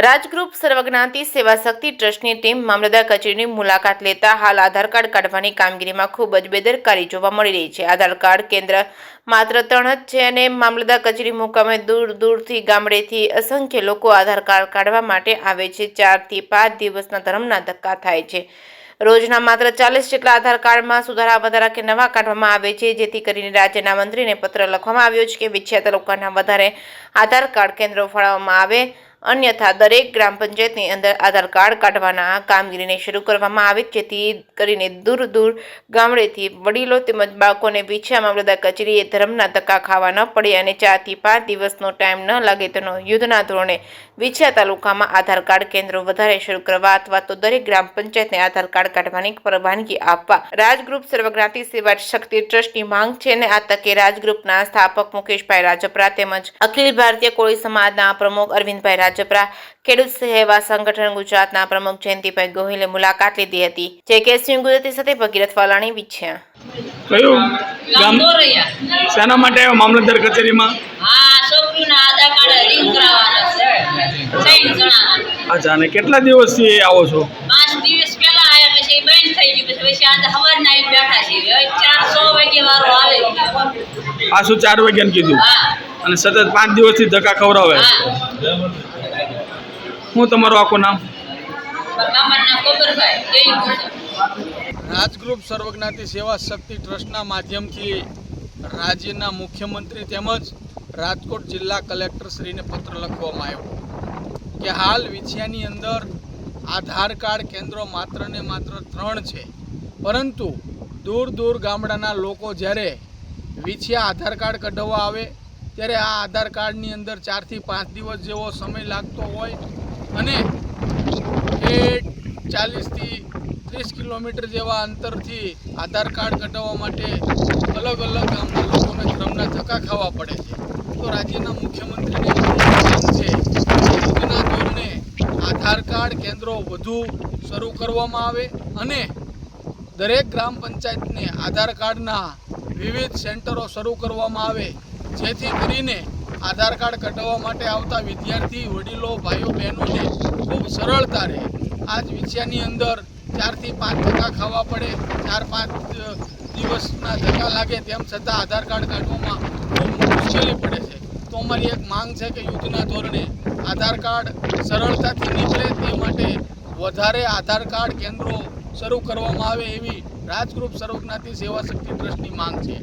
રાજગ્રુપ સર્વજ્ઞાતિ સેવા શક્તિ ટ્રસ્ટની ટીમ મામલતદાર કચેરીની મુલાકાત લેતા હાલ આધાર કાર્ડ કાઢવાની કામગીરીમાં ખૂબ જ બેદરકારી જોવા મળી રહી છે। આધાર કાર્ડ કેન્દ્ર માત્ર 3 જ છે અને મામલતદાર કચેરી મુકામે દૂર દૂરથી ગામડેથી અસંખ્ય લોકો આધાર કાર્ડ કાઢવા માટે આવે છે। 4 થી 5 દિવસના ધર્મના ધક્કા થાય છે। રોજના માત્ર 40 જેટલા આધાર કાર્ડમાં સુધારા વધારા કે નવા કાઢવામાં આવે છે, જેથી કરીને રાજ્યના મંત્રીને પત્ર લખવામાં આવ્યો છે કે વિછિયા તાલુકાના વધારે આધાર કાર્ડ કેન્દ્રો ફાળવવામાં આવે, અન્યથા દરેક ગ્રામ પંચાયતની અંદર આધાર કાર્ડ કાઢવાના કામગીરીને શરૂ કરવામાં આવે, જેથી કરીને દૂર દૂર ગામડેથી વડીલો તેમજ બાળકોને વિછિયા મામલતદાર કચેરીએ ધર્મના ધક્કા ખાવા ન પડે અને 4 થી 5 દિવસનો ટાઈમ ન લાગે તેનો યુદ્ધના ધોરણે વિછિયા તાલુકામાં આધાર કાર્ડ કેન્દ્રો વધારે શરૂ કરવા અથવા તો દરેક ગ્રામ પંચાયતને આધાર કાર્ડ કાઢવાની પરવાનગી આપવા રાજગ્રુપ સર્વજ્ઞાતિ સેવા શક્તિ ટ્રસ્ટની માંગ છે। અને આ તકે રાજગ્રુપના સ્થાપક મુકેશભાઈ રાજપરા તેમજ અખિલ ભારતીય કોળી સમાજના પ્રમુખ અરવિંદભાઈ રાજપરા, ખેડૂત સેવા સંગઠન ગુજરાતના પ્રમુખ જયંતિભાઈ ગોહિલે મુલાકાત લીધી હતી। જે કે સિંહ ગુજરાતી સાથે ભગીરથ વાલાણી વિછિયા। કયું ગામ શેના માટે આવ્યો મામલતદાર કચેરીમાં? છોકરીના આધાર કાર્ડ લિંક કરાવવાના છે 3 જણા। અચ્છા, અને કેટલા દિવસથી આવો છો? 5 દિવસ પહેલા આવ્યા, પછી બંધ થઈ ગયું, પછી આજે સવારના આવી બેઠા છીએ। 4 વાગે વારો આવે પાછું 4 વાગ્યાનું કીધું અને સતત 5 દિવસથી ધક્કા ખવડાવે। શું તમારું આખું નામ? રાજગ્રુપ સર્વજ્ઞાતિ સેવા શક્તિ ટ્રસ્ટના માધ્યમથી રાજ્યના મુખ્યમંત્રી તેમજ રાજકોટ જિલ્લા કલેક્ટરશ્રીને પત્ર લખવામાં આવ્યો કે હાલ વિછિયાની અંદર આધાર કાર્ડ કેન્દ્રો માત્ર ને માત્ર 3 છે, પરંતુ દૂર દૂર ગામડાના લોકો જ્યારે વિછિયા આધાર કાર્ડ કઢાવવા આવે ત્યારે આ આધાર કાર્ડની અંદર 4 થી 5 દિવસ જેવો સમય લાગતો હોય અને એ 40 થી 30 કિલોમીટર જેવા અંતરથી આધાર કાર્ડ કઢાવવા માટે અલગ અલગ ગામના લોકોને ધર્મના ધક્કા ખાવા પડે છે। તો રાજ્યના મુખ્યમંત્રીને માંગ છે કે યુદ્ધના ધોરણે આધાર કાર્ડ કેન્દ્રો વધુ શરૂ કરવામાં આવે અને દરેક ગ્રામ પંચાયતને આધાર કાર્ડના વિવિધ સેન્ટરો શરૂ કરવામાં આવે, જેથી કરીને આધાર કાર્ડ કઢાવવા માટે આવતા વિદ્યાર્થી, વડીલો, ભાઈઓ, બહેનોને ખૂબ સરળતા રહે। આજ વિછિયાની અંદર 4 થી 5 ધક્કા ખાવા પડે, 4-5 દિવસના ધક્કા લાગે, તેમ છતાં આધાર કાર્ડ કાઢવામાં ખૂબ મુશ્કેલી પડે છે। તો અમારી એક માંગ છે કે યુદ્ધના ધોરણે આધાર કાર્ડ સરળતાથી નીકળે તે માટે વધારે આધાર કાર્ડ કેન્દ્રો શરૂ કરવામાં આવે, એવી રાજગ્રુપ સર્વજ્ઞાતિ સેવા શક્તિ ટ્રસ્ટની માંગ છે।